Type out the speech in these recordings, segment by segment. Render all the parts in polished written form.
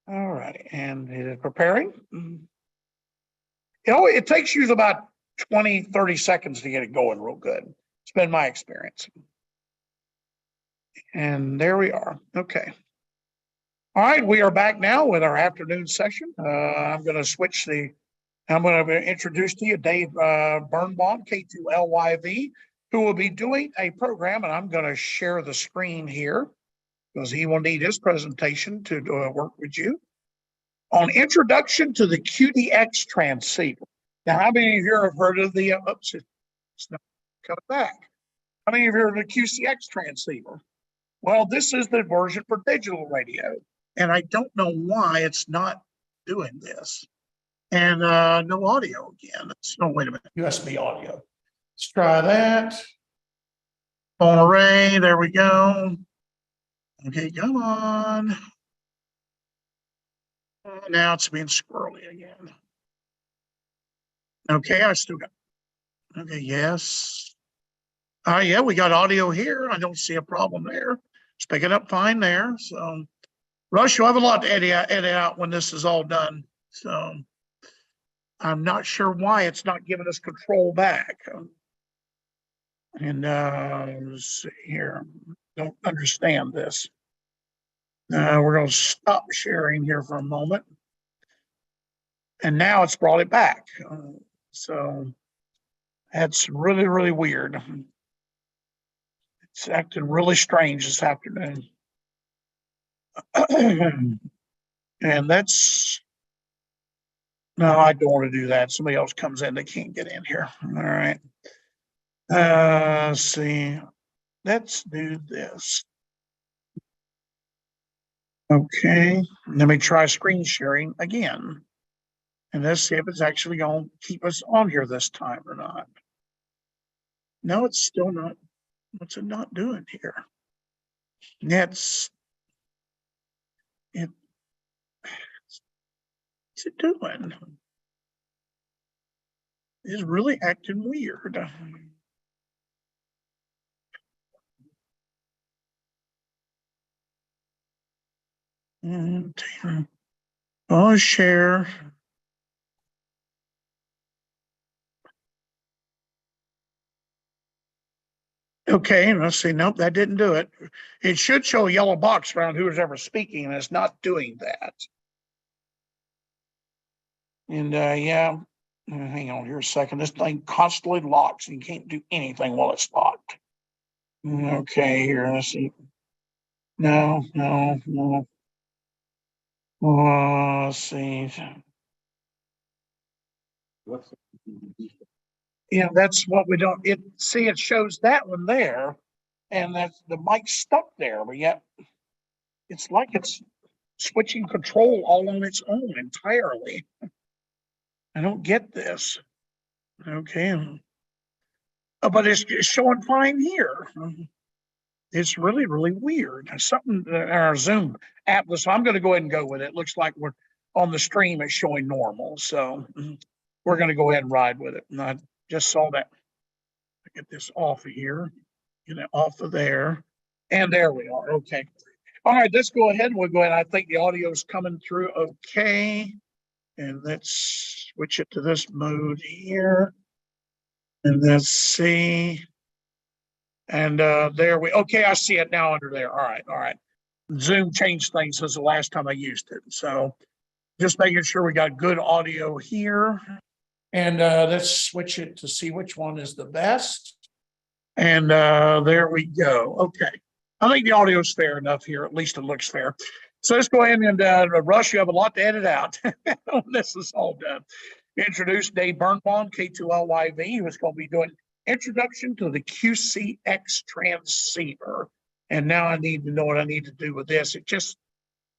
All right, and it is preparing. It takes you about 20, 30 seconds to get it going real good. It's been my experience. And there we are. Okay. All right, we are back now with our afternoon session. I'm going to introduce to you Dave Birnbaum, K2LYV, who will be doing a program, and I'm going to share the screen here because he will need his presentation to work with you on introduction to the QDX transceiver. Now, how many of you have heard of the, oops, it's not coming back. How many of you have heard of the QCX transceiver? Well, this is the version for digital radio, and I don't know why it's not doing this. And no audio again. Oh, wait a minute, USB audio. Let's try that. Phone array, there we go. Okay, come on. Now it's being squirrely again. Okay, I still got, okay, yes. Yeah, we got audio here. I don't see a problem there. It's picking up fine there. So, Rush, you'll have a lot to edit out when this is all done. So, I'm not sure why it's not giving us control back. And let's see here. Don't understand this. We're going to stop sharing here for a moment. And now it's brought it back. So that's really, really weird. It's acting really strange this afternoon. And that's, no, I don't want to do that. Somebody else comes in, they can't get in here. All right. Let's see. Let's do this. Okay. Let me try screen sharing again. And let's see if it's actually going to keep us on here this time or not. No, it's still not. What's it not doing here? What's it doing? It's really acting weird. And I'll share. Okay, let's see. Nope, that didn't do it. It should show a yellow box around who's ever speaking, and it's not doing that. And yeah, hang on here a second. This thing constantly locks, and you can't do anything while it's locked. Okay, here, let's see. No. Let's see. Yeah, that's what we don't. It shows that one there, and that's the mic stuck there, but yet it's like it's switching control all on its own entirely. I don't get this. Okay, but it's showing fine here. It's really, really weird. Something in our Zoom app. So I'm going to go ahead and go with it. Looks like we're on the stream. It's showing normal, so we're going to go ahead and ride with it. And I just saw that. Get this off of here. Get it off of there, and there we are. Okay. All right. Let's go ahead. We'll go ahead. I think the audio is coming through okay. And let's switch it to this mode here. And let's see. And there okay, I see it now under there. All right. Zoom changed things since the last time I used it. So just making sure we got good audio here. And let's switch it to see which one is the best. And there we go. Okay. I think the audio is fair enough here. At least it looks fair. So let's go ahead and Rush, you have a lot to edit out when this is all done. Introduce Dave Birnbaum, K2LYV, who's going to be doing introduction to the QCX transceiver. And now I need to know what I need to do with this.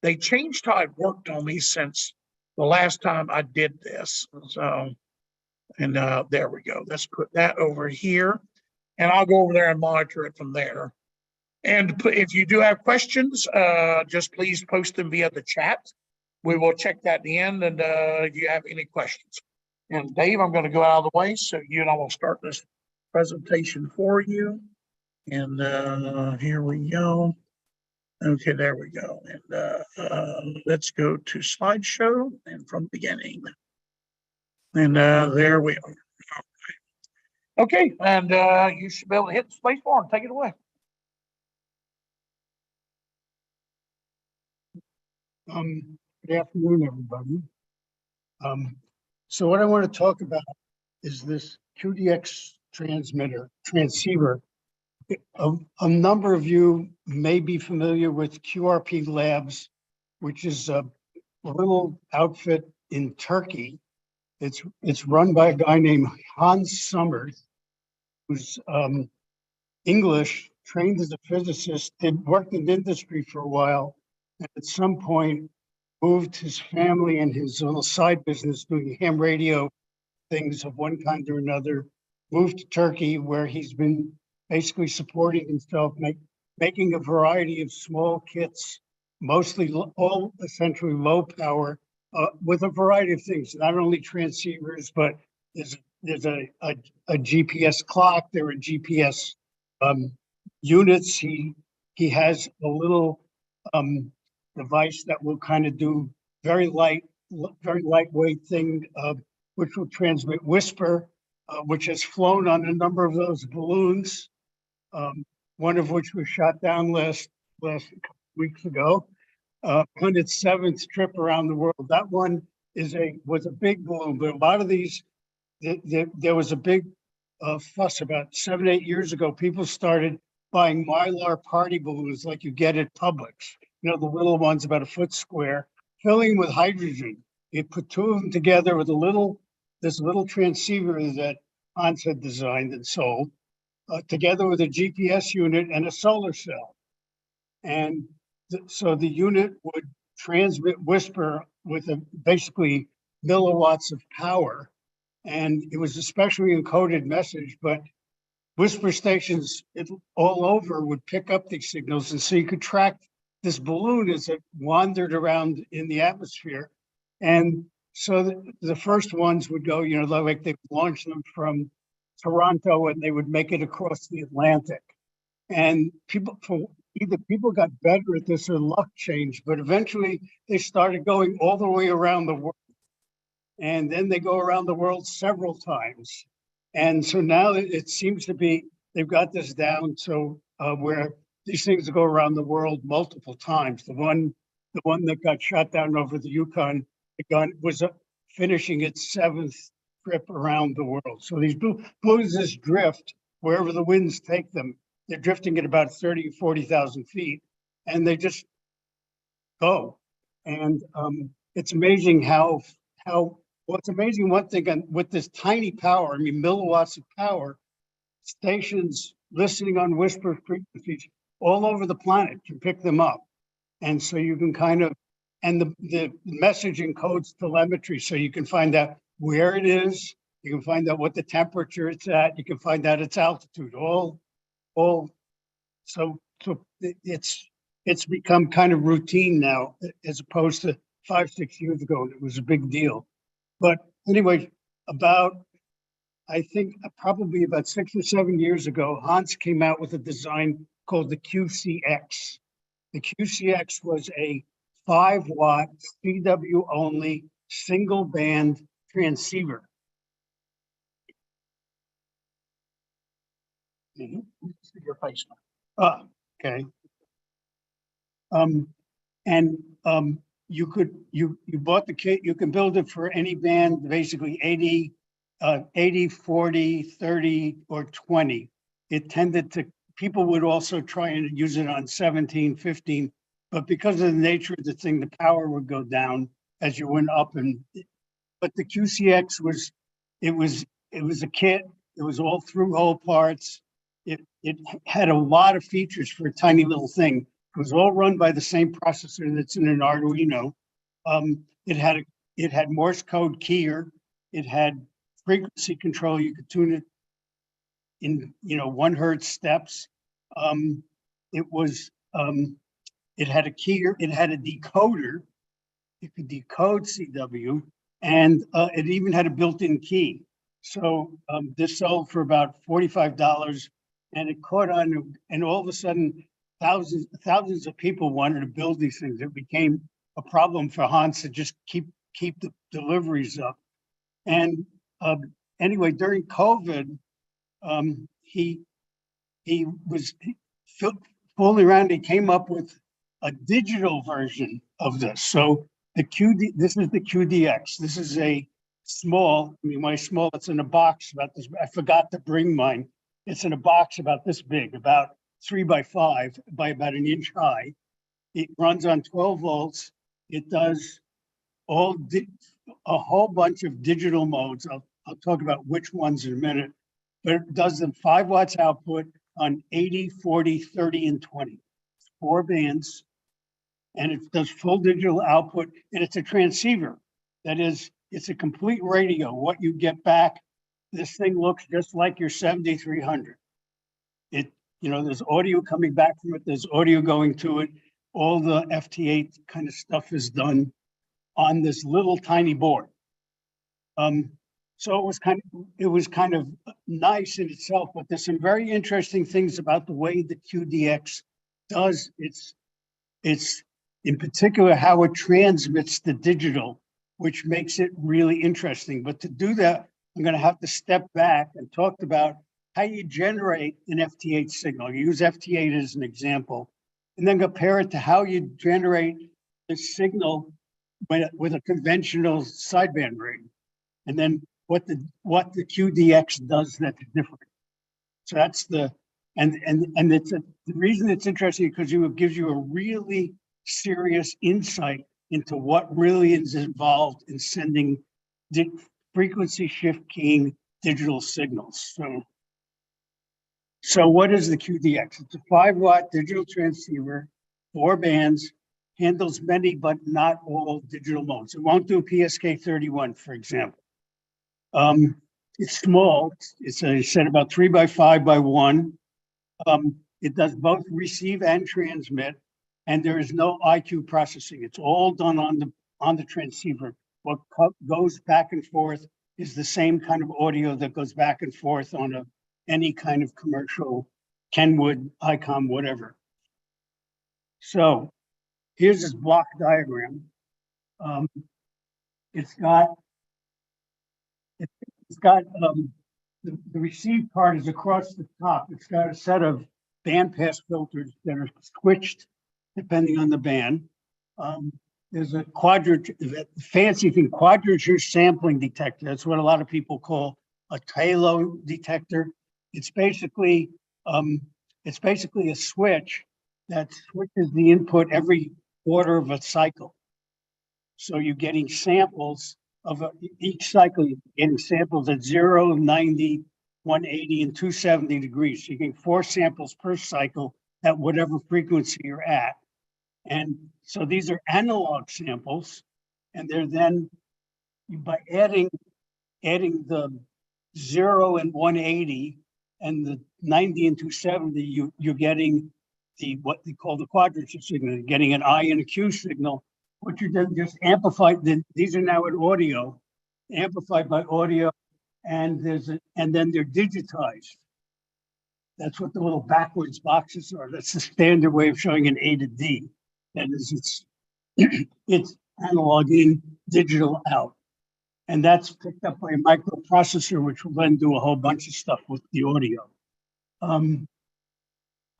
They changed how it worked on me since the last time I did this. So, and there we go. Let's put that over here. And I'll go over there and monitor it from there. And if you do have questions, just please post them via the chat. We will check that at the end. And if you have any questions. And Dave, I'm going to go out of the way. So you and I will start this presentation for you. And here we go. Okay, there we go. And let's go to slideshow and from beginning. And there we are. Okay, and you should be able to hit the space bar and take it away. Good afternoon, everybody. So what I want to talk about is this QDX transceiver. A number of you may be familiar with QRP Labs, which is a little outfit in Turkey. It's run by a guy named Hans Summers, who's English, trained as a physicist, worked in industry for a while, and at some point moved his family and his little side business doing ham radio things of one kind or another, moved to Turkey, where he's been basically supporting himself, making a variety of small kits, mostly all essentially low power, with a variety of things, not only transceivers, but there's a GPS clock, there are GPS units. He has a little device that will kind of do very lightweight thing, which will transmit whisper, which has flown on a number of those balloons, one of which was shot down last couple weeks ago, on its 7th trip around the world. That one was a big balloon, but a lot of these, there was a big fuss about 7, 8 years ago. People started buying Mylar party balloons like you get at Publix, the little ones about a foot square, filling with hydrogen. You put two of them together with this little transceiver that Hans had designed and sold, together with a GPS unit and a solar cell. And so the unit would transmit whisper with basically milliwatts of power. And it was a specially encoded message, but whisper stations all over would pick up these signals. And so you could track this balloon as it wandered around in the atmosphere. And so the first ones would go, like they would launch them from Toronto and they would make it across the Atlantic. And people got better at this or luck changed, but eventually they started going all the way around the world. And then they go around the world several times. And so now it seems to be, they've got this down so where these things go around the world multiple times. The one that got shot down over the Yukon, the gun was finishing its 7th trip around the world. So these balloons just drift wherever the winds take them. They're drifting at about 30 or 40,000 feet, and they just go. And it's amazing what's amazing, one thing, with this tiny power, milliwatts of power, stations listening on whisper frequencies all over the planet can pick them up. And so you can and the message encodes telemetry, so you can find out where it is, you can find out what the temperature it's at, you can find out its altitude, so it's become kind of routine now, as opposed to 5, 6 years ago. It was a big deal. But anyway, I think probably about 6 or 7 years ago, Hans came out with a design called the QCX. The QCX was a 5-watt CW only single band transceiver. Your face. Okay. You bought the kit, you can build it for any band, basically 80, 40, 30, or 20. People would also try and use it on 17, 15, but because of the nature of the thing, the power would go down as you went up. But the QCX was a kit. It was all through-hole parts. It had a lot of features for a tiny little thing. It was all run by the same processor that's in an Arduino. It had Morse code keyer. It had frequency control. You could tune it in 1 hertz steps. It had a keyer. It had a decoder. You could decode CW, and it even had a built-in key. So this sold for about $45, and it caught on. And all of a sudden, thousands of people wanted to build these things. It became a problem for Hans to just keep the deliveries up. And anyway, during COVID, he was fooling around. He came up with a digital version of this. So this is the QDX. This is a small, I mean, when I small, it's in a box about this. I forgot to bring mine. It's in a box about this big, about 3 by 5 by about an inch high. It runs on 12 volts. It does a whole bunch of digital modes. I'll talk about which ones in a minute, but it does them 5 watts output on 80, 40, 30, and 20. 4 bands, and it does full digital output, and it's a transceiver. That is, it's a complete radio. What you get back, this thing looks just like your 7300. There's audio coming back from it. There's audio going to it. All the FT8 kind of stuff is done on this little tiny board. So it was kind of nice in itself, but there's some very interesting things about the way the QDX does its in particular how it transmits the digital, which makes it really interesting. But to do that, I'm going to have to step back and talk about how you generate an FT8 signal. You use FT8 as an example, and then compare it to how you generate the signal with a conventional sideband rig, and then what the QDX does that's different. So that's the reason it's interesting, because it gives you a really serious insight into what really is involved in sending frequency shift keying digital signals. So what is the QDX? It's a 5 watt digital transceiver, 4 bands, handles many but not all digital modes. It won't do PSK31, for example. It's small. It's I said about 3 by 5 by 1. It does both receive and transmit, and there is no IQ processing. It's all done on the transceiver. What goes back and forth is the same kind of audio that goes back and forth on any kind of commercial Kenwood, ICOM, whatever. So here's this block diagram. It's got the receive part is across the top. It's got a set of bandpass filters that are switched depending on the band. There's a fancy thing, quadrature sampling detector. That's what a lot of people call a halo detector. It's basically a switch that switches the input every quarter of a cycle. So you're getting samples of each cycle. You're getting samples at 0, 90, 180, and 270 degrees. So you get 4 samples per cycle at whatever frequency you're at. And so these are analog samples, and they're then, by adding the 0 and 180 and the 90 and 270, you're getting what they call the quadrature signal. You're getting an I and a Q signal, which you then just amplified. These are now in audio, amplified by audio, and then they're digitized. That's what the little backwards boxes are. That's the standard way of showing an A to D. That is, it's analog in, digital out. And that's picked up by a microprocessor, which will then do a whole bunch of stuff with the audio. On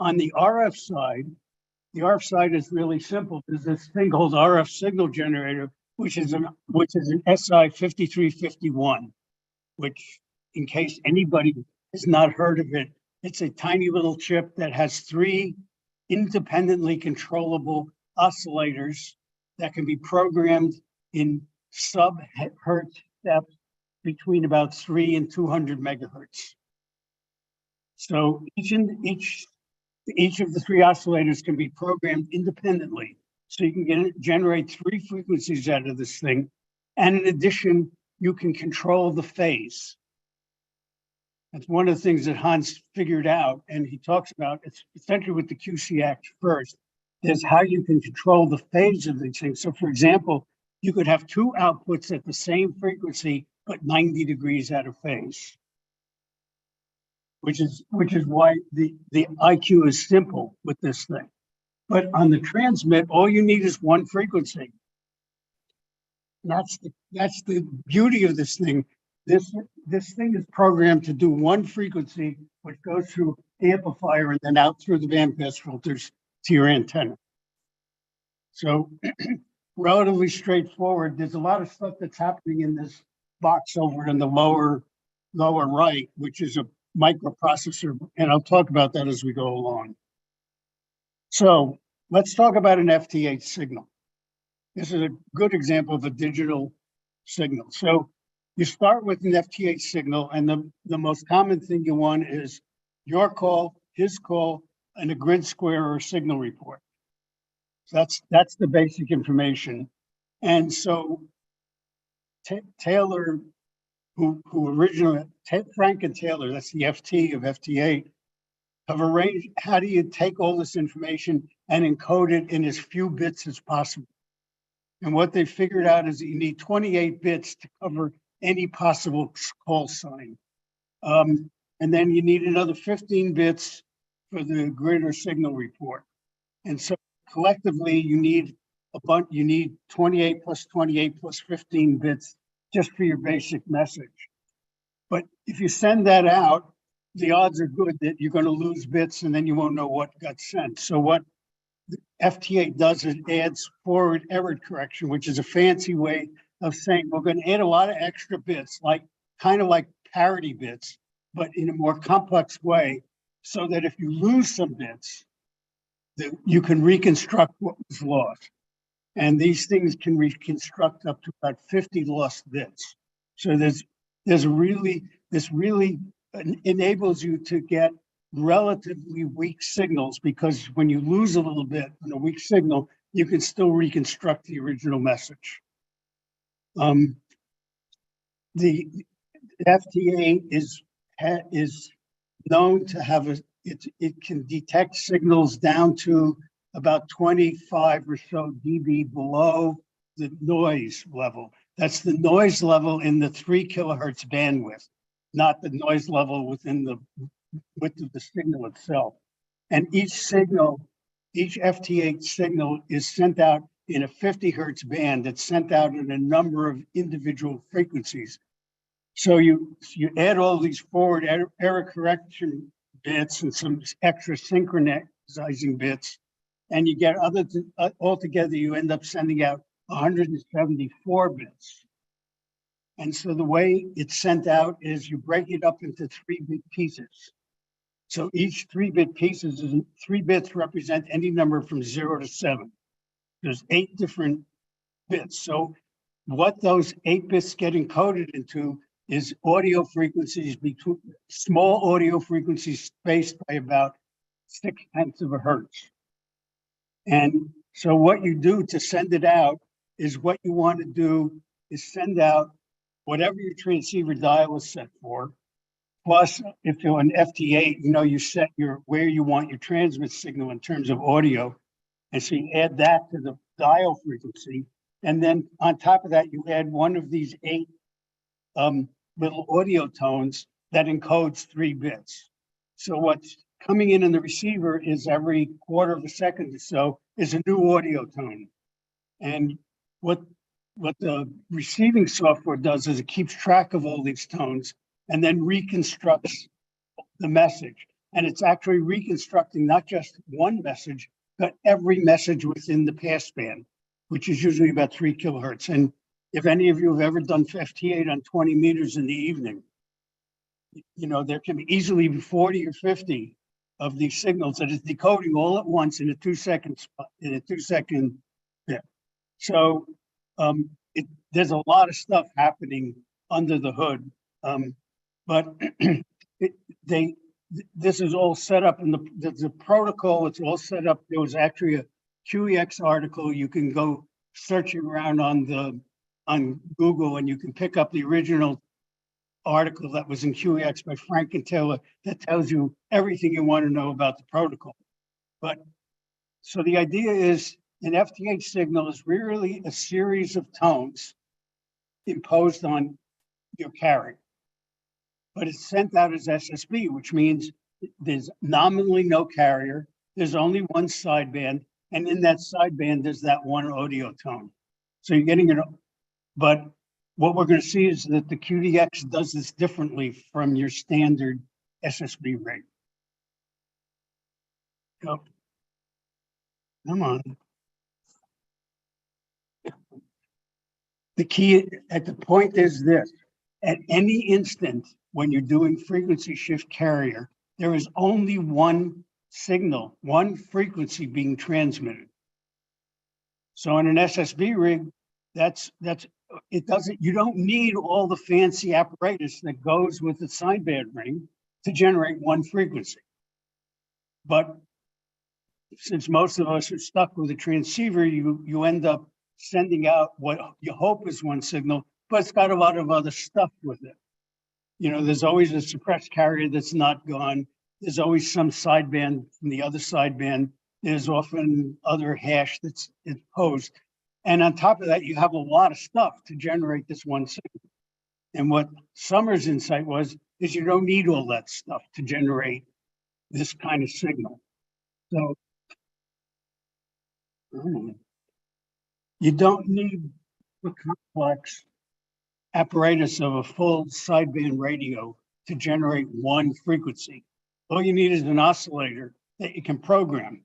the RF side is really simple. There's this thing called RF signal generator, which is an SI 5351, which, in case anybody has not heard of it, it's a tiny little chip that has 3 independently controllable oscillators that can be programmed in sub-hertz steps between about 3 and 200 megahertz. So each of the 3 oscillators can be programmed independently. So you can generate 3 frequencies out of this thing. And in addition, you can control the phase. That's one of the things that Hans figured out, and he talks about. It's essentially with the QCX first, is how you can control the phase of these things. So for example, you could have 2 outputs at the same frequency, but 90 degrees out of phase. which is why the IQ is simple with this thing. But on the transmit, all you need is one frequency. That's the beauty of this thing. This thing is programmed to do one frequency, which goes through amplifier and then out through the bandpass filters to your antenna. So relatively straightforward. There's a lot of stuff that's happening in this box over in the lower right, which is a microprocessor, and I'll talk about that as we go along. So let's talk about an FT8 signal. This is a good example of a digital signal. So you start with an FT8 signal, and the most common thing you want is your call, his call, and a grid square or signal report. So that's the basic information. And so Taylor, who originally, Frank and Taylor, that's the FT of FT8, have arranged how do you take all this information and encode it in as few bits as possible. And what they figured out is that you need 28 bits to cover any possible call sign. And then you need another 15 bits for the grid or signal report. And so collectively, you need 28 plus 28 plus 15 bits just for your basic message. But if you send that out, the odds are good that you're going to lose bits and then you won't know what got sent. So what the FT8 does is adds forward error correction, which is a fancy way of saying we're going to add a lot of extra bits, like kind of like parity bits, but in a more complex way, so that if you lose some bits, you can reconstruct what was lost. And these things can reconstruct up to about 50 lost bits. So this really enables you to get relatively weak signals, because when you lose a little bit in a weak signal, you can still reconstruct the original message. The FTA is known to have it can detect signals down to about 25 or so dB below the noise level. That's the noise level in the 3 kilohertz bandwidth, not the noise level within the width of the signal itself. And each FT8 signal is sent out in a 50 hertz band that's sent out in a number of individual frequencies. So you add all these forward error correction bits and some extra synchronizing bits, and you get altogether, you end up sending out 174 bits. And so the way it's sent out is you break it up into 3-bit pieces. So each 3-bit pieces is 3 bits represent any number from 0 to 7. There's 8 different bits. So what those 8 bits get encoded into is audio frequencies, between small audio frequencies spaced by about 0.6 of a hertz. And so what you do to send it out is what you want to do is send out whatever your transceiver dial is set for, plus if you're an FT8, you set where you want your transmit signal in terms of audio. And so you add that to the dial frequency. And then on top of that, you add one of these 8 little audio tones that encodes 3 bits. So what's coming in the receiver is every quarter of a second or so is a new audio tone. And what the receiving software does is it keeps track of all these tones and then reconstructs the message. And it's actually reconstructing not just one message, but every message within the passband, which is usually about 3 kilohertz. And if any of you have ever done FT8 on 20 meters in the evening, there can easily be 40 or 50 of these signals that is decoding all at once in a 2-second spot, in a 2-second bit. So there's a lot of stuff happening under the hood, but this is all set up in the protocol. It's all set up. There was actually a QEX article. You can go searching around on Google, and you can pick up the original article that was in QEX by Frank and Taylor that tells you everything you want to know about the protocol. But so the idea is an FT8 signal is really a series of tones imposed on your carrier. but it's sent out as SSB, which means there's nominally no carrier. There's only one sideband, and in that sideband, there's that one audio tone. So you're getting it, but what we're going to see is that the QDX does this differently from your standard SSB rig. Go. Come on. The key at the point is this: at any instant when you're doing frequency shift carrier, there is only one signal, one frequency being transmitted. So on an SSB rig, it doesn't, you don't need all the fancy apparatus that goes with the sideband ring to generate one frequency. But since most of us are stuck with a transceiver, you end up sending out what you hope is one signal, but it's got a lot of other stuff with it. You know, there's always a suppressed carrier that's not gone. There's always some sideband from the other sideband. There's often other hash that's imposed. And on top of that, you have a lot of stuff to generate this one signal. And what Summers' insight was, is you don't need all that stuff to generate this kind of signal. So you don't need the complex apparatus of a full sideband radio to generate one frequency. All you need is an oscillator that you can program.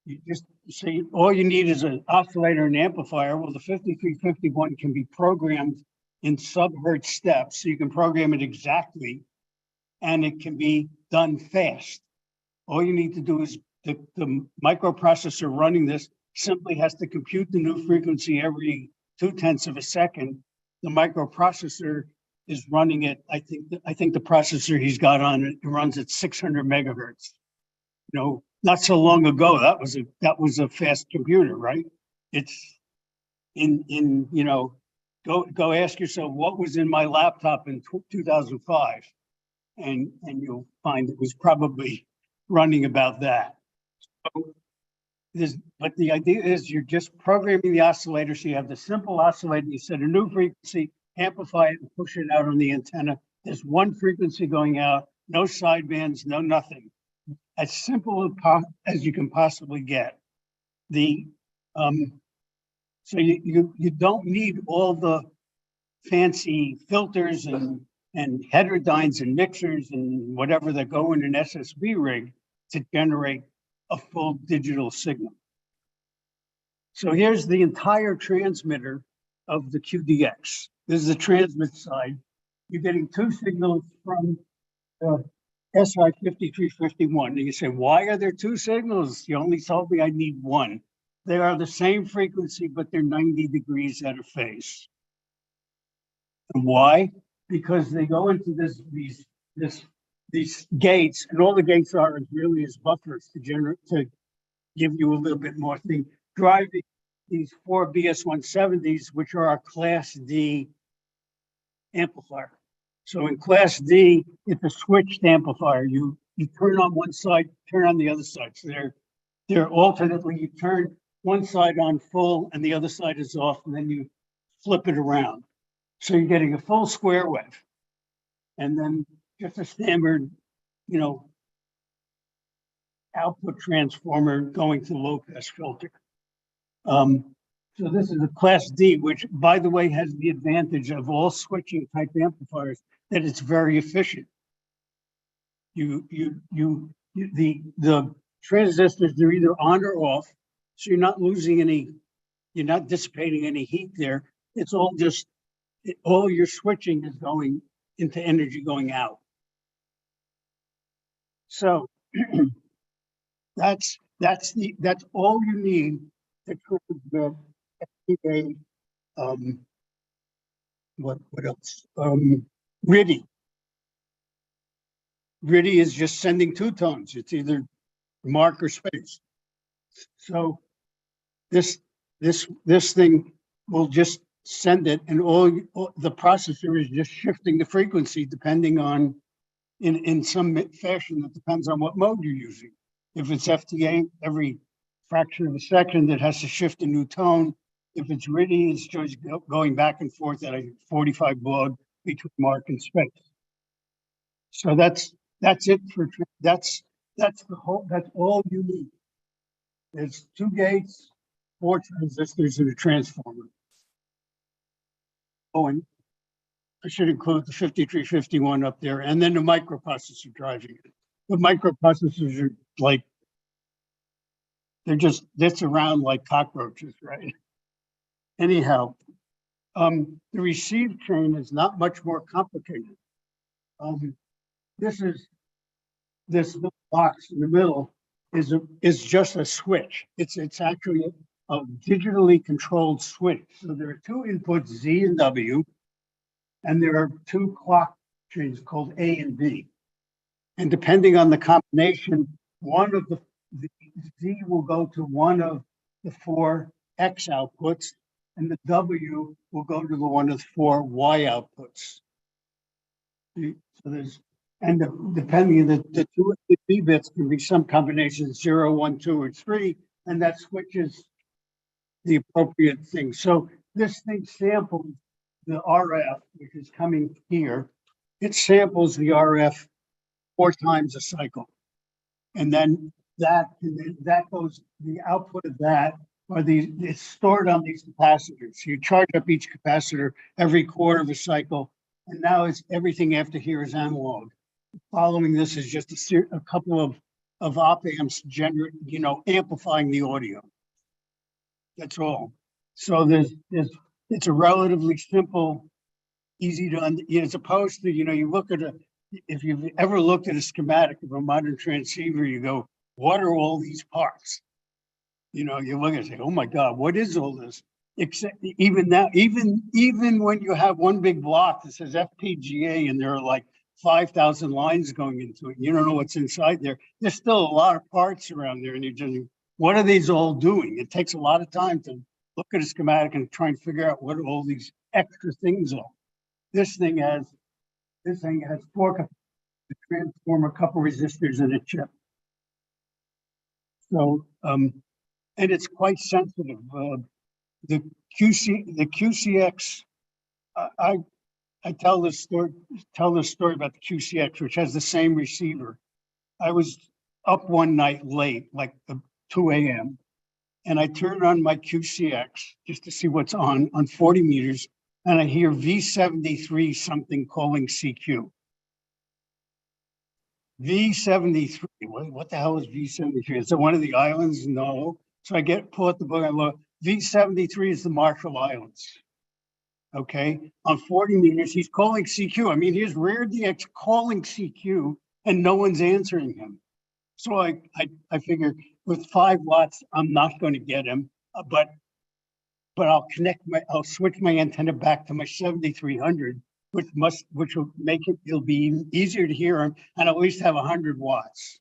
You just say all you need is an oscillator and amplifier. Well, the 5351 can be programmed in sub-hertz steps, so you can program it exactly, and it can be done fast. All you need to do is the microprocessor running this simply has to compute the new frequency every 0.2 of a second. The microprocessor is running it. I think the processor he's got on it runs at 600 megahertz. You know, not so long ago that was a fast computer, right? It's in you know, go ask yourself what was in my laptop in 2005, and you'll find it was probably running about that. So but the idea is you're just programming the oscillator. So you have the simple oscillator, you set a new frequency, amplify it, and push it out on the antenna. There's one frequency going out, no sidebands, no nothing. As simple as you can possibly get. So you don't need all the fancy filters and heterodynes and mixers and whatever that go in an SSB rig to generate a full digital signal. So here's the entire transmitter of the QDX. This is the transmit side. You're getting two signals from the SI5351. And you say, why are there two signals? You only told me I need one. They are the same frequency, but they're 90 degrees out of phase. And why? Because they go into these gates, and all the gates are is really as buffers to give you a little bit more thing. Driving these 4 BS170s, which are our Class D amplifier. So in Class D, it's a switched amplifier. You turn on one side, turn on the other side. So they're alternately, you turn one side on full and the other side is off, and then you flip it around. So you're getting a full square wave. And then just a standard, you know, output transformer going to low pass filter. So this is a Class D, which, by the way, has the advantage of all switching type amplifiers that it's very efficient. The transistors, they're either on or off, so you're not losing any, you're not dissipating any heat there. It's all just, all your switching is going into energy going out. So that's all you need to transmit FPA. What else? RIDI. RIDI is just sending two tones. It's either mark or space. So this thing will just send it, and all the processor is just shifting the frequency depending on, in some fashion that depends on what mode you're using. If it's FTA, every fraction of a second, it has to shift a new tone. If it's ready, it's just going back and forth at a 45 baud between mark and space. So that's it for, that's the whole, that's all you need. There's 2 gates, 4 transistors and a transformer. Oh, and I should include the 5351 up there, and then the microprocessor driving it. The microprocessors are like, that's around like cockroaches, right? Anyhow, the receive train is not much more complicated. This little box in the middle is just a switch. It's actually a digitally controlled switch. So there are 2 inputs, Z and W, and there are 2 clock chains called A and B. And depending on the combination, one of the Z will go to one of the 4 X outputs, and the W will go to the one of the 4 Y outputs. So there's, and depending on the 2 B bits can be some combination 0, 1, 2, or 3, and that switches the appropriate thing. So this thing samples the RF, which is coming here. It samples the RF 4 times a cycle. And then that goes, the output of that it's stored on these capacitors. So you charge up each capacitor every quarter of a cycle. And now everything after here is analog. Following this is just a couple of op amps amplifying the audio. That's all. So it's a relatively simple, easy to, as opposed to, you look at if you've ever looked at a schematic of a modern transceiver, you go, what are all these parts? You look and say, oh my God, what is all this? Except even now, even when you have one big block that says FPGA and there are like 5,000 lines going into it, and you don't know what's inside there, there's still a lot of parts around there, and you're just, what are these all doing? It takes a lot of time to look at a schematic and try and figure out what all these extra things are. This thing has 4 to transform a couple resistors in a chip. So, and it's quite sensitive. The QCX, I tell this story about the QCX, which has the same receiver. I was up one night late, like 2 a.m., and I turned on my QCX just to see what's on 40 meters, and I hear V73 something calling CQ. V73, what the hell is V73? Is it one of the islands? No. So I pull out the book, I look, V73 is the Marshall Islands. Okay, on 40 meters, he's calling CQ. I mean, he's rear DX calling CQ and no one's answering him. So I figure with 5 watts, I'm not going to get him, but I'll switch my antenna back to my 7300, which will make it'll be easier to hear him and at least have 100 watts.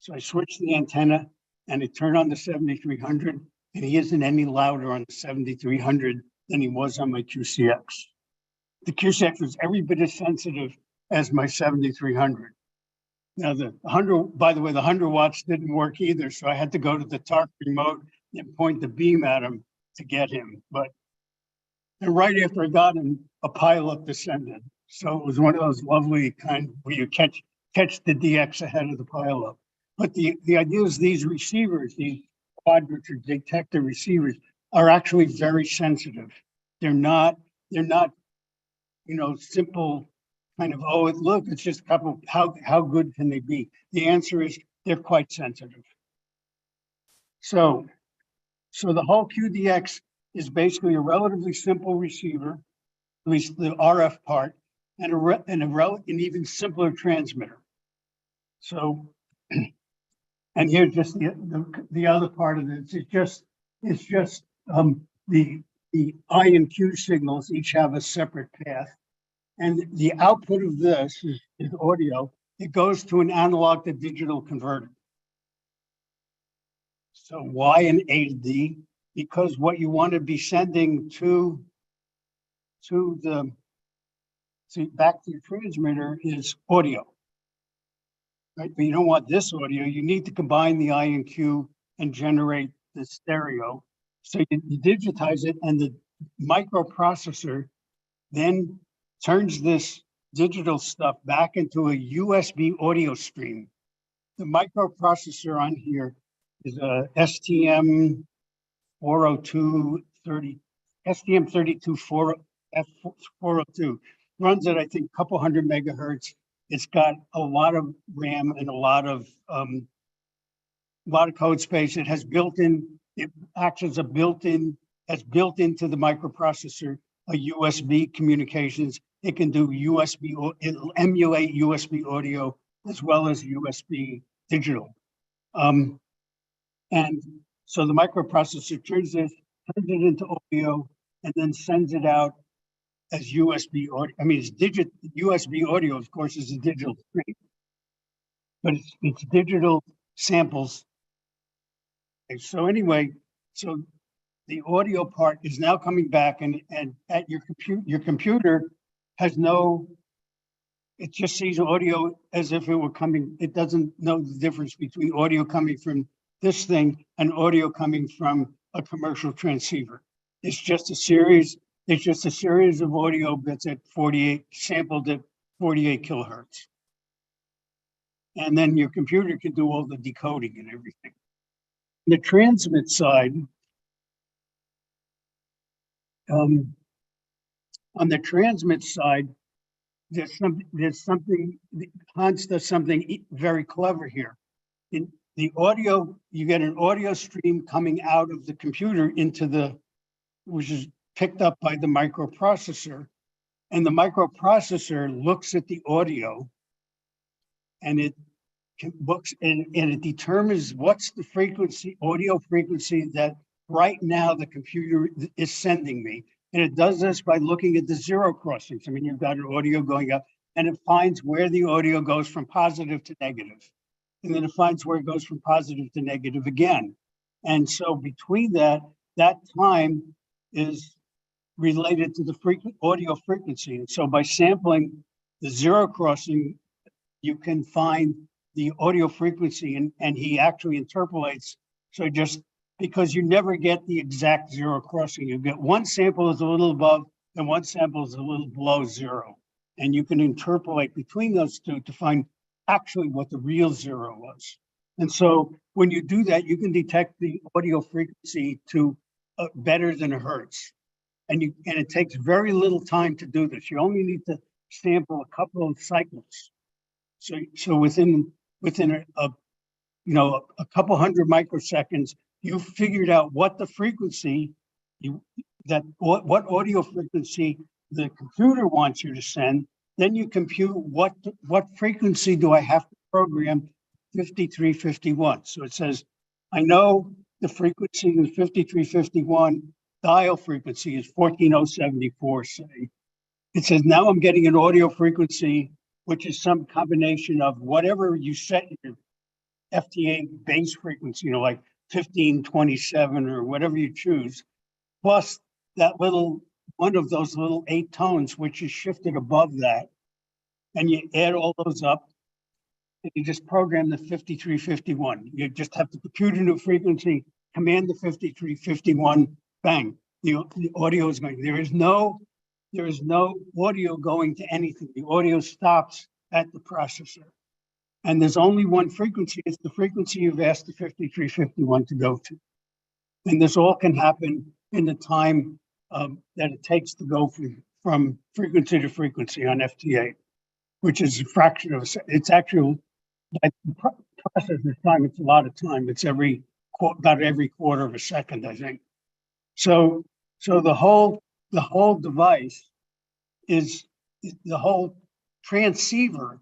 So I switched the antenna and I turned on the 7300, and he isn't any louder on the 7300 than he was on my QCX. The QCX was every bit as sensitive as my 7300. Now the 100, by the way, the 100 watts didn't work either, so I had to go to the TARC remote and point the beam at him to get him. And right after I got him, a pileup descended. So it was one of those lovely kind where you catch the DX ahead of the pileup. But the idea is these receivers, these quadrant or detector receivers, are actually very sensitive. They're not simple kind of, oh, look, it's just a couple, how good can they be? The answer is they're quite sensitive. So the whole QDX is basically a relatively simple receiver, at least the RF part, and an even simpler transmitter. So, and here's just the other part of it. It's just the I and Q signals each have a separate path, and the output of this is audio. It goes to an analog to digital converter. So why an A to D? Because what you want to be sending back to your transmitter is audio, right? But you don't want this audio. You need to combine the I and Q and generate the stereo. So you digitize it, and the microprocessor then turns this digital stuff back into a USB audio stream. The microprocessor on here is a STM 40230, STM 32F402. Runs at, I think, a couple hundred megahertz. It's got a lot of RAM and a lot of code space. It has built-in, it acts as a built-in, has built into the microprocessor a USB communications. It can do USB, it'll emulate USB audio as well as USB digital. And so the microprocessor turns it into audio and then sends it out as USB audio. I mean, it's USB audio, of course, is a digital stream, but it's digital samples. And so anyway, so the audio part is now coming back, and at your computer has no, it just sees audio as if it were coming. It doesn't know the difference between audio coming from this thing and audio coming from a commercial transceiver. It's just a series of audio bits at 48, sampled at 48 kilohertz. And then your computer can do all the decoding and everything. The transmit side, on the transmit side, there's something, Hans does something very clever here. In the audio, you get an audio stream coming out of the computer which is picked up by the microprocessor. And the microprocessor looks at the audio and it looks and it determines what's the frequency, audio frequency that right now the computer is sending me. And it does this by looking at the zero crossings. I mean, you've got an audio going up and it finds where the audio goes from positive to negative. And then it finds where it goes from positive to negative again. And so between that time is related to the audio frequency. And so by sampling the zero crossing, you can find the audio frequency, and he actually interpolates. So just because you never get the exact zero crossing, you get one sample is a little above and one sample is a little below zero. And you can interpolate between those two to find actually what the real zero was. And so when you do that, you can detect the audio frequency to better than a hertz. And it takes very little time to do this. You only need to sample a couple of cycles. So within a couple hundred microseconds, you figured out what the frequency what audio frequency the computer wants you to send. Then you compute what frequency do I have to program 5351. So it says, I know the frequency of the 5351 dial frequency is 14074, say. It says now I'm getting an audio frequency, which is some combination of whatever you set your FTA base frequency, like 1527 or whatever you choose, plus that little one of those little 8 tones, which is shifted above that. And you add all those up and you just program the 5351. You just have to compute a new frequency, command the 5351, bang, the audio is going. There is no audio going to anything. The audio stops at the processor. And there's only one frequency. It's the frequency you've asked the 5351 to go to. And this all can happen in the time that it takes to go from frequency to frequency on FTA, which is a fraction of a second. It's actually, like the process of time, it's a lot of time. It's about every quarter of a second, I think. So the whole device the whole transceiver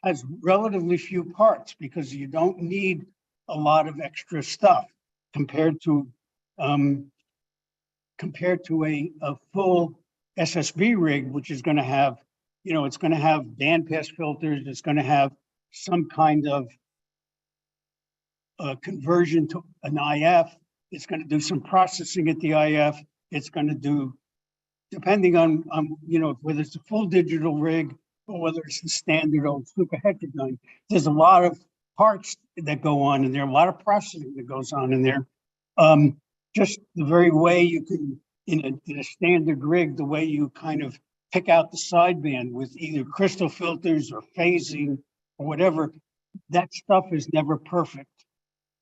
has relatively few parts because you don't need a lot of extra stuff compared to a full SSB rig, which is going to have, it's going to have bandpass filters. It's going to have some kind of conversion to an IF. It's going to do some processing at the IF. It's going to do, depending on whether it's a full digital rig or whether it's the standard old super hexagon. There's a lot of parts that go on in there, a lot of processing that goes on in there. just the very way you can, in a standard rig, the way you kind of pick out the sideband with either crystal filters or phasing or whatever, that stuff is never perfect.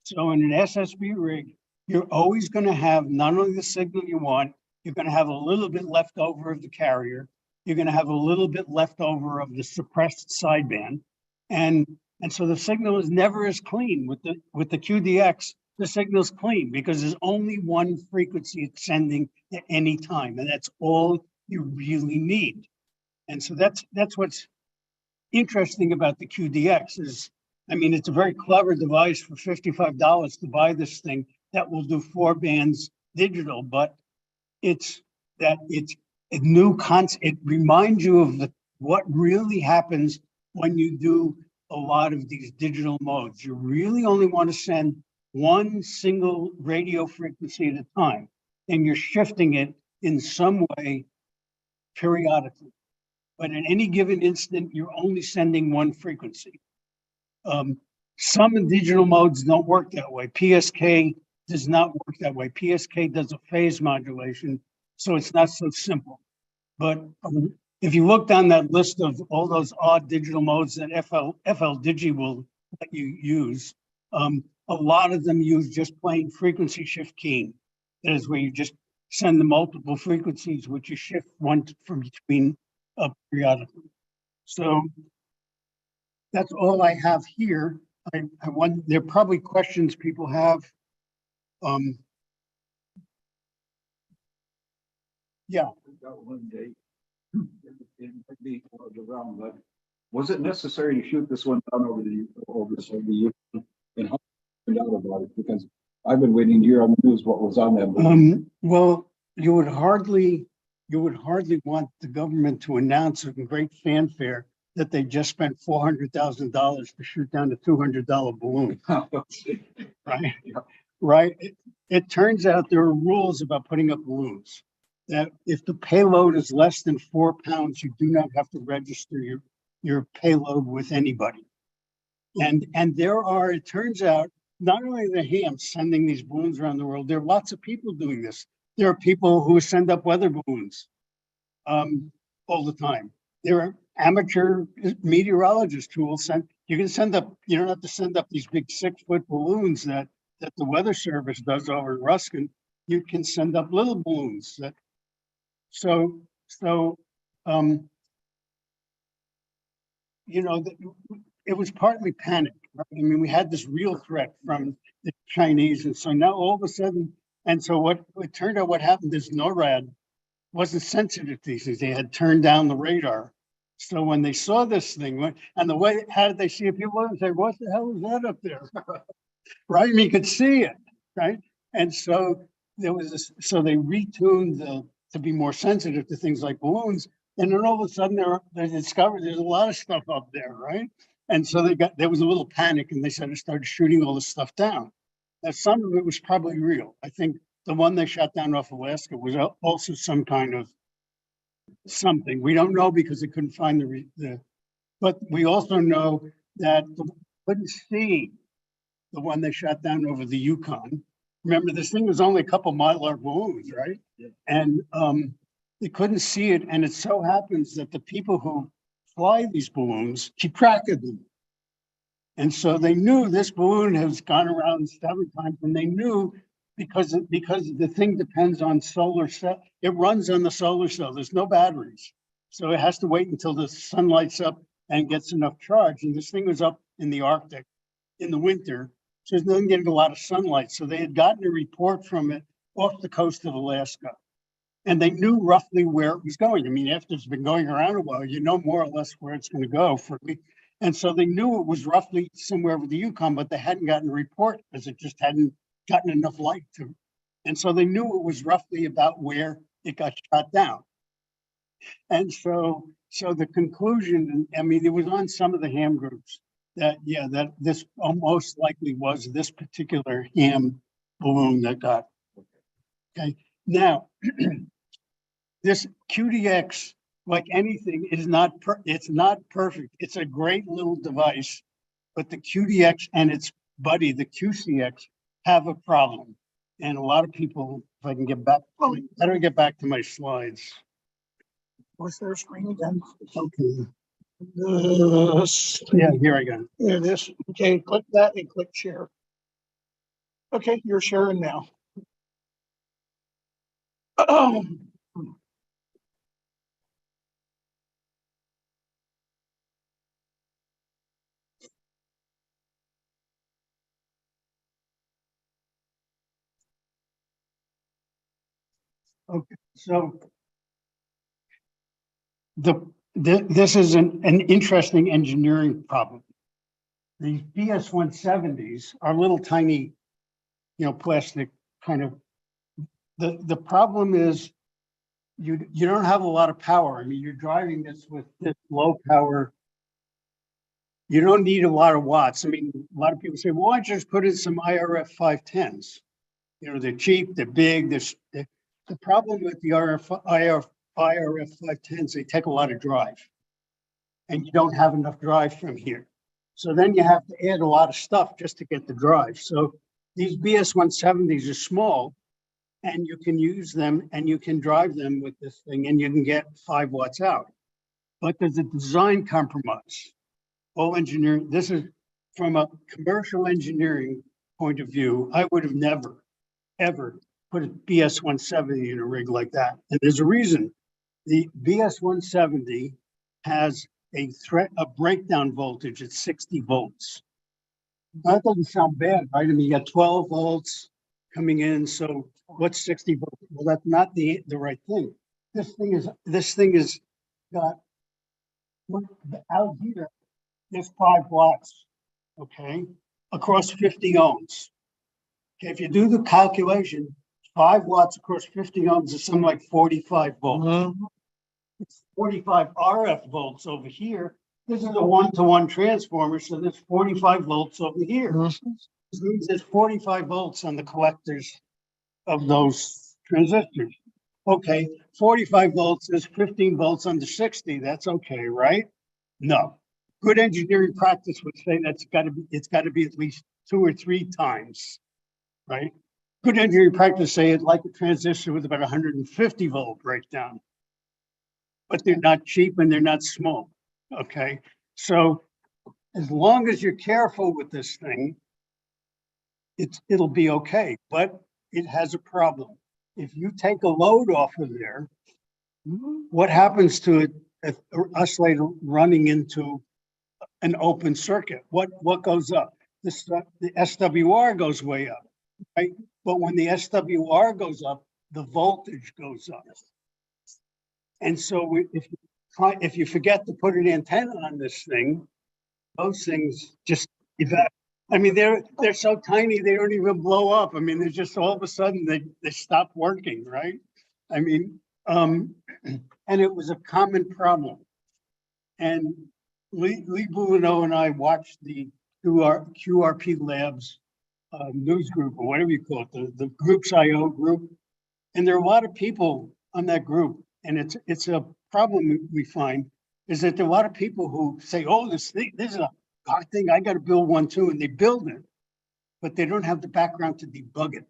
So in an SSB rig, you're always going to have not only the signal you want, you're going to have a little bit left over of the carrier. You're going to have a little bit left over of the suppressed sideband. And so the signal is never as clean. With the QDX, the signal's clean because there's only one frequency it's sending at any time. And that's all you really need. And so that's what's interesting about the QDX is, I mean, it's a very clever device for $55 to buy this thing that will do 4 bands digital, but it's a new concept. It reminds you of what really happens when you do a lot of these digital modes. You really only want to send one single radio frequency at a time, and you're shifting it in some way periodically. But at any given instant, you're only sending one frequency. Some digital modes don't work that way. PSK does not work that way. PSK does a phase modulation, so it's not so simple. But if you look down that list of all those odd digital modes that FL Digi will let you use, a lot of them use just plain frequency shift keying. That is where you just send the multiple frequencies, which you shift one from between periodically. So that's all I have here. I wonder, there are probably questions people have. Yeah. Got one day. It might be around, but was it necessary to shoot this one down over the and how did you find out about it? Because I've been waiting to hear on the news what was on that. Well, you would hardly want the government to announce in great fanfare that they just spent $400,000 to shoot down a $200 balloon. Right? Yeah. Right. It turns out there are rules about putting up balloons. That if the payload is less than 4 pounds, you do not have to register your payload with anybody. And there are, it turns out, not only the hams sending these balloons around the world, there are lots of people doing this. There are people who send up weather balloons all the time. There are amateur meteorologists who will send, you can send up, you don't have to send up these big 6-foot balloons that the Weather Service does over in Ruskin. You can send up little balloons that, you know, it was partly panic. Right? I mean, we had this real threat from the Chinese, and so now all of a sudden, and so what it turned out, what happened is NORAD wasn't sensitive to these things. They had turned down the radar. So when they saw this thing, and the way, how did they see it? People would say, "What the hell is that up there?" Right? I mean, you could see it, right? And so there was this, so they retuned to be more sensitive to things like balloons. And then all of a sudden they discovered there's a lot of stuff up there, right? And so there was a little panic, and they started shooting all this stuff down. Now, some of it was probably real. I think the one they shot down off Alaska was also some kind of something. We don't know because they couldn't find but we also know that they couldn't see the one they shot down over the Yukon. Remember, this thing was only a couple Mylar balloons, right? Yeah. And they couldn't see it. And it so happens that the people who fly these balloons keep track of them. And so they knew this balloon has gone around 7 times, and they knew because the thing depends on solar cell. It runs on the solar cell. There's no batteries. So it has to wait until the sun lights up and gets enough charge. And this thing was up in the Arctic in the winter. So it doesn't get a lot of sunlight. So they had gotten a report from it off the coast of Alaska. And they knew roughly where it was going. I mean, after it's been going around a while, you know more or less where it's going to go for a week. And so they knew it was roughly somewhere over the Yukon, but they hadn't gotten a report because it just hadn't gotten enough light to. And so they knew it was roughly about where it got shot down. And so the conclusion, I mean, it was on some of the ham groups that, yeah, that this almost likely was this particular ham balloon that got. Okay. Now, this QDX, like anything, is it's not perfect. It's a great little device, but the QDX and its buddy, the QCX, have a problem. And a lot of people, if I can get back, how do I get back to my slides? What's their screen again? Okay, This, yeah, here I go. there it is. Okay, click that and click share. Okay, you're sharing now. Okay, so this is an interesting engineering problem. These BS-170s are little tiny, plastic kind of. The problem is you don't have a lot of power. I mean, you're driving this with this low power. You don't need a lot of watts. I mean, a lot of people say, well, why don't you just put in some IRF 510s? They're cheap, they're big. The problem with the IRF 510s, they take a lot of drive. And you don't have enough drive from here. So then you have to add a lot of stuff just to get the drive. So these BS-170s are small, and you can use them and you can drive them with this thing and you can get 5 watts out. But there's a design compromise. All engineering, this is from a commercial engineering point of view, I would have never, ever put a BS-170 in a rig like that. And there's a reason. The BS-170 has a breakdown voltage at 60 volts. That doesn't sound bad, right? I mean, you got 12 volts coming in. So what's 60 volts? Well, that's not the right thing. This thing is got out here, there's 5 watts, okay, across 50 ohms. Okay, if you do the calculation, 5 watts across 50 ohms is something like 45 volts. It's 45 RF volts over here. This is a 1-to-1 transformer, so there's 45 volts over here. This means there's 45 volts on the collectors of those transistors. Okay, 45 volts is 15 volts under 60. That's okay, right? No. Good engineering practice would say it's got to be at least 2 or 3 times, right? Good engineering practice say it like a transistor with about 150 volt breakdown. But they're not cheap and they're not small. Okay. So as long as you're careful with this thing, it'll be okay. But it has a problem. If you take a load off of there, what happens to an oscillator running into an open circuit? What goes up? The SWR goes way up, right? But when the SWR goes up, the voltage goes up. And so if you forget to put an antenna on this thing, those things just I mean, they're so tiny they don't even blow up. I mean, they're just all of a sudden they stop working, right? I mean, and it was a common problem. And Lee Boulino and I watched the QRP Labs news group, or whatever you call it, the Groups IO group. And there are a lot of people on that group. And it's a problem we find is that there are a lot of people who say, oh, this is a God thing, I got to build one too. And they build it, but they don't have the background to debug it.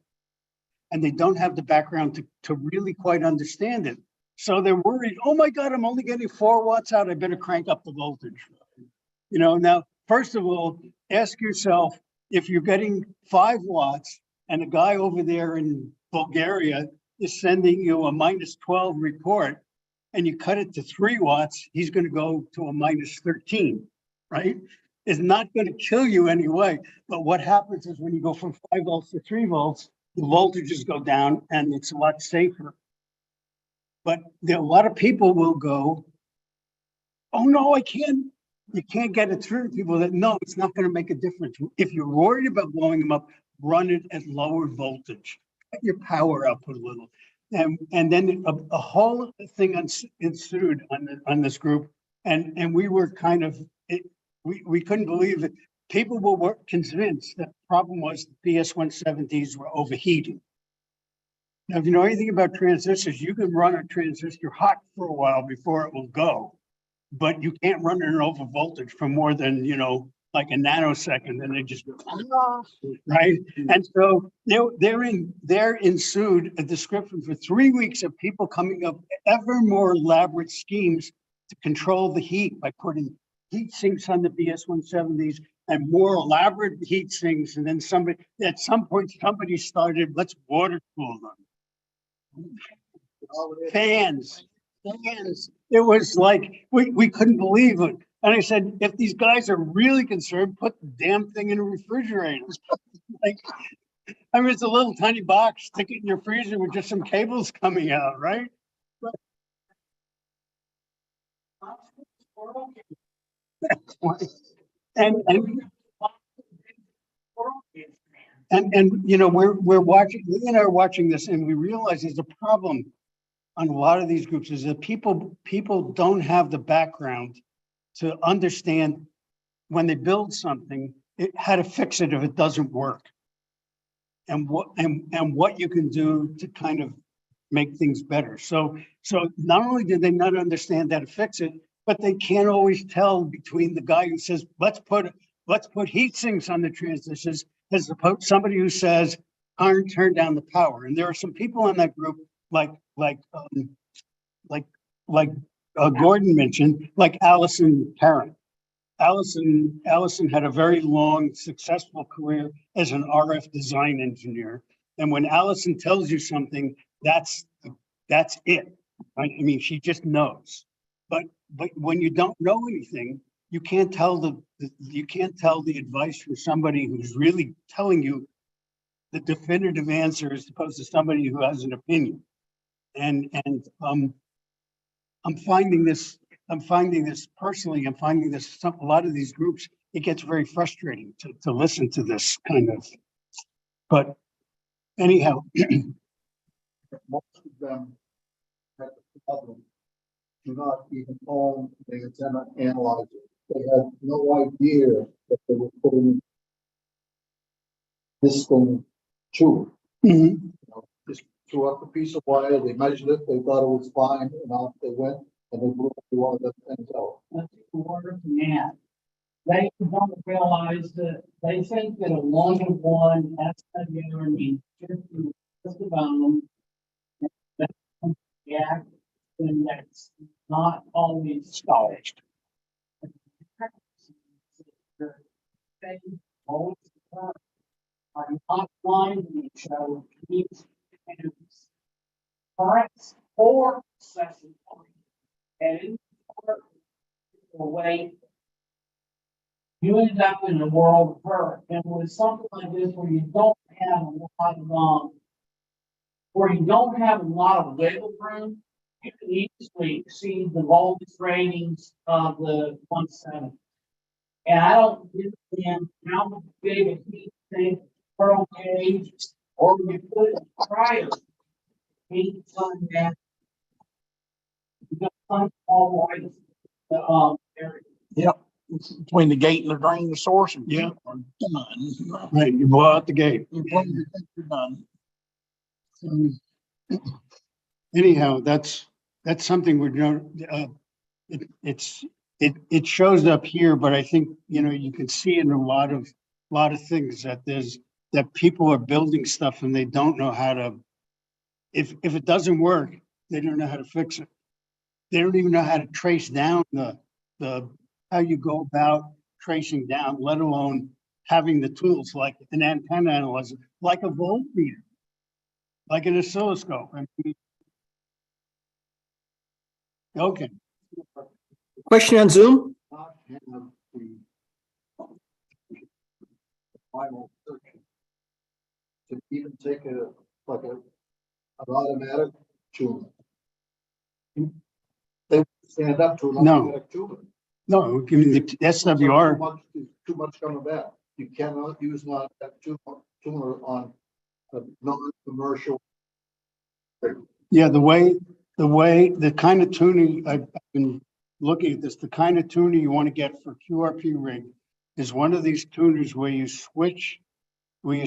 And they don't have the background to really quite understand it. So they're worried, oh my God, I'm only getting 4 watts out. I better crank up the voltage. Now, first of all, ask yourself, if you're getting 5 watts and a guy over there in Bulgaria is sending you a -12 report and you cut it to 3 watts, he's going to go to a -13, right? It's not going to kill you anyway. But what happens is when you go from 5 volts to 3 volts, the voltages go down and it's a lot safer. But there are a lot of people will go, oh no, I can't. You can't get it through people that no, it's not going to make a difference. If you're worried about blowing them up, run it at lower voltage. Cut your power output a little. And then a whole thing ensued on this group. And we were kind of, we couldn't believe it. People were convinced that the problem was the BS-170s were overheating. Now, if you know anything about transistors, you can run a transistor hot for a while before it will go. But you can't run it at over voltage for more than, like a nanosecond, and they just go, "Ah," right? And so there ensued a description for 3 weeks of people coming up ever more elaborate schemes to control the heat by putting heat sinks on the BS-170s and more elaborate heat sinks. And then at some point, somebody started, let's water cool them. Fans. It was like, we couldn't believe it. And I said, if these guys are really concerned, put the damn thing in a refrigerator. Like, I mean, it's a little tiny box, stick it in your freezer with just some cables coming out, right? But, and, and, you know, we're watching, we and I are watching this, and we realize there's a problem on a lot of these groups is that people don't have the background to understand when they build something, how to fix it if it doesn't work. And what you can do to kind of make things better. So not only do they not understand how to fix it, but they can't always tell between the guy who says, let's put heat sinks on the transistors, as opposed to somebody who says, turn down the power. And there are some people in that group, like Gordon mentioned, like Allison Parent. Allison had a very long, successful career as an RF design engineer. And when Allison tells you something, that's it. Right? I mean, she just knows. But when you don't know anything, you can't tell the advice from somebody who's really telling you the definitive answer as opposed to somebody who has an opinion. And I'm finding this personally, a lot of these groups, it gets very frustrating to listen to this kind of, but anyhow. Most of them had the problem, do not even own the antenna analyzer. They had no idea that they were putting this thing to it. Mhm. You know, just threw up a piece of wire, they measured it, they thought it was fine, and off they went, and they blew every one of the things out. That's the word man. They don't realize that they think that a 1-to-1 SWR means just about them. Yeah, and that's not always knowledge. They always are not blinding each other. Currents or excessive and in a way, you end up in a world of hurt. And with something like this, where you don't have a lot of wiggle room, you can easily exceed the voltage ratings of the 170. And I don't understand how big a heat sink, pearl gauge, or you put it in cryo heat on that. You got punch all the way to area. Yep. Between the gate and the drain, the source, and Yeah. are done. Right, you blow out the gate. You blow your thing, you're done. Anyhow, that's something we're doing. It shows up here, but I think, you know, you can see in a lot of things that people are building stuff and they don't know how to, if it doesn't work, they don't know how to fix it. They don't even know how to trace down the how you go about tracing down, let alone having the tools like an antenna analyzer, like a voltmeter, like an oscilloscope. I mean, okay. Question on Zoom? Not have the final search. To even take an automatic tuner. They stand up to an No. automatic tuner. No, give me the SWR. Too much coming back. You cannot use an automatic tuner on a non-commercial. Yeah, the kind of tuning I've been looking at this, the kind of tuning you want to get for QRP rig is one of these tuners where you switch, you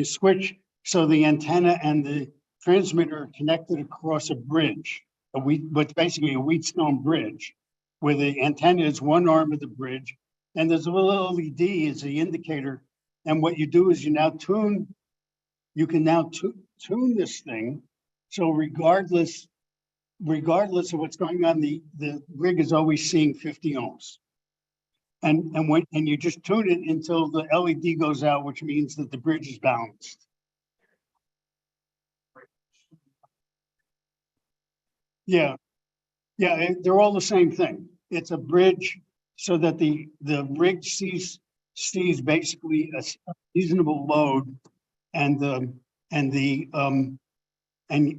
switch so the antenna and the transmitter are connected across a bridge, but basically a Wheatstone bridge. where the antenna is one arm of the bridge, and there's a little LED as the indicator. And what you do is you can now tune this thing. So regardless of what's going on, the rig is always seeing 50 ohms. And you just tune it until the LED goes out, which means that the bridge is balanced. Yeah, they're all the same thing. It's a bridge so that the rig sees basically a reasonable load, and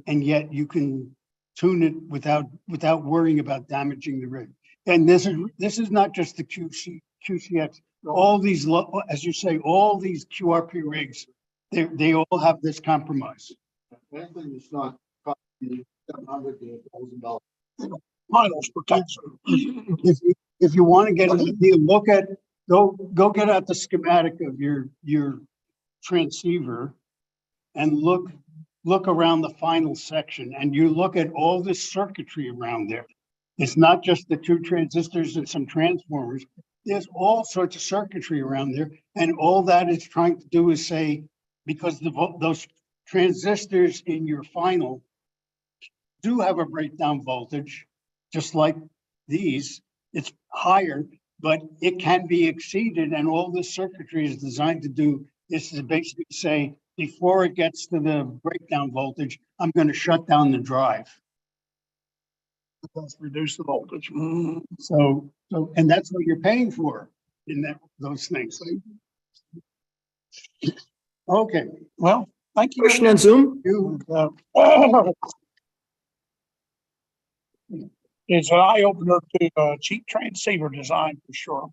yet you can tune it without worrying about damaging the rig. And this is not just the QCX. All these, as you say, all these QRP rigs, they all have this compromise. Anything that's not costing you $700,000. Finals protection. If you want to get an idea, go get out the schematic of your transceiver and look around the final section, and you look at all this circuitry around there. It's not just the two transistors and some transformers. There's all sorts of circuitry around there, and all that it's trying to do is say, because those transistors in your final do have a breakdown voltage, just like these. It's higher, but it can be exceeded, and all this circuitry is designed to do is to basically say, before it gets to the breakdown voltage, I'm going to shut down the drive. Let's reduce the voltage. So, and that's what you're paying for in those things. Okay. Well, thank you. Question on Zoom? It's an eye opener to cheap transceiver design for sure.